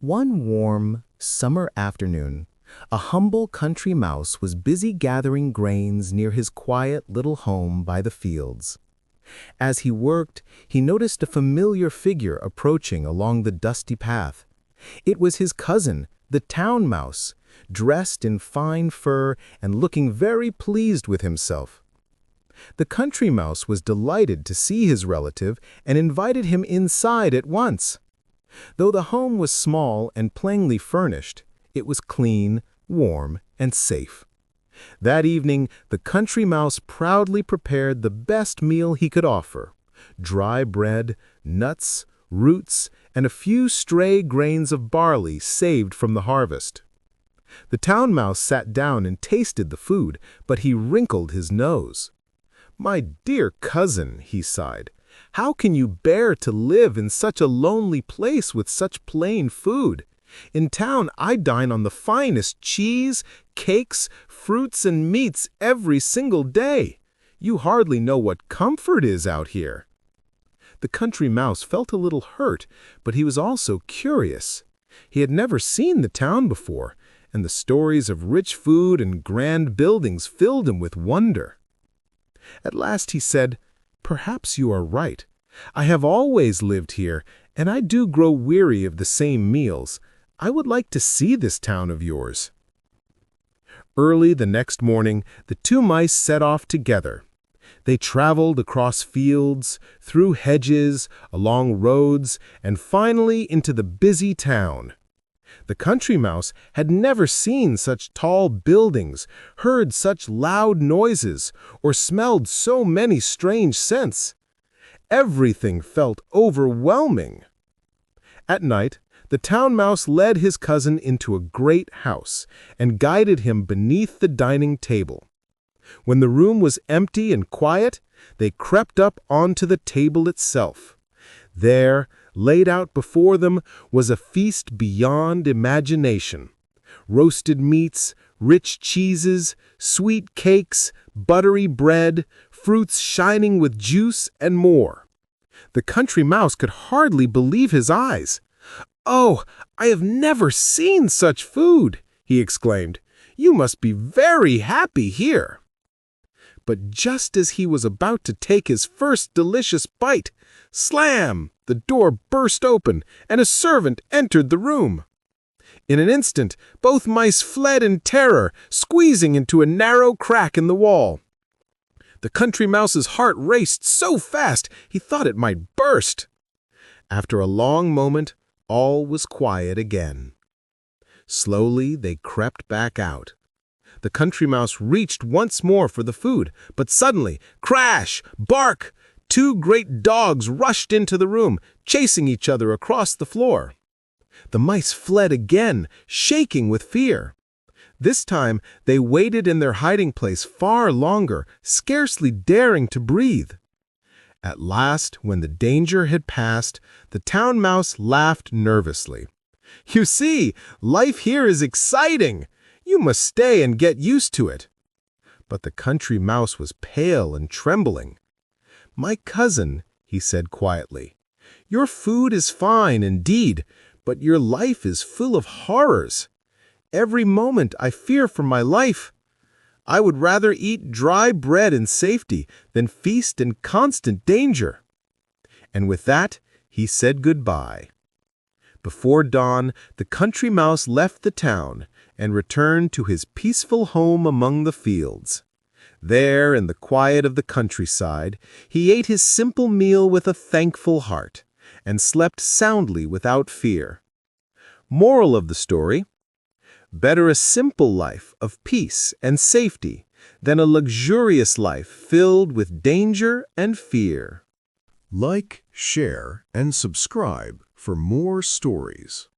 One warm, summer afternoon, a humble country mouse was busy gathering grains near his quiet little home by the fields. As he worked, he noticed a familiar figure approaching along the dusty path. It was his cousin, the town mouse, dressed in fine fur and looking very pleased with himself. The country mouse was delighted to see his relative and invited him inside at once. Though the home was small and plainly furnished, it was clean, warm, and safe. That evening, the country mouse proudly prepared the best meal he could offer: dry bread, nuts, roots, and a few stray grains of barley saved from the harvest. The town mouse sat down and tasted the food, but he wrinkled his nose. "My dear cousin," he sighed, "how can you bear to live in such a lonely place with such plain food? In town, I dine on the finest cheese, cakes, fruits, and meats every single day. You hardly know what comfort is out here." The country mouse felt a little hurt, but he was also curious. He had never seen the town before, and the stories of rich food and grand buildings filled him with wonder. At last he said, "Perhaps you are right. I have always lived here, and I do grow weary of the same meals. I would like to see this town of yours." Early the next morning, the two mice set off together. They traveled across fields, through hedges, along roads, and finally into the busy town. The country mouse had never seen such tall buildings, heard such loud noises, or smelled so many strange scents. Everything felt overwhelming. At night, the town mouse led his cousin into a great house and guided him beneath the dining table. When the room was empty and quiet, they crept up onto the table itself. There, laid out before them, was a feast beyond imagination. Roasted meats, rich cheeses, sweet cakes, buttery bread, fruits shining with juice, and more. The country mouse could hardly believe his eyes. "Oh, I have never seen such food!" he exclaimed. "You must be very happy here." But just as he was about to take his first delicious bite, slam! The door burst open, and a servant entered the room. In an instant, both mice fled in terror, squeezing into a narrow crack in the wall. The country mouse's heart raced so fast he thought it might burst. After a long moment, all was quiet again. Slowly they crept back out. The country mouse reached once more for the food, but suddenly, crash! Bark! Two great dogs rushed into the room, chasing each other across the floor. The mice fled again, shaking with fear. This time, they waited in their hiding place far longer, scarcely daring to breathe. At last, when the danger had passed, the town mouse laughed nervously. "You see, life here is exciting. You must stay and get used to it." But the country mouse was pale and trembling. "My cousin," he said quietly, "your food is fine indeed, but your life is full of horrors. Every moment I fear for my life. I would rather eat dry bread in safety than feast in constant danger." And with that, he said goodbye. Before dawn, the country mouse left the town and returned to his peaceful home among the fields. There, in the quiet of the countryside, he ate his simple meal with a thankful heart and slept soundly without fear. Moral of the story: better a simple life of peace and safety than a luxurious life filled with danger and fear. Like, share, and subscribe for more stories.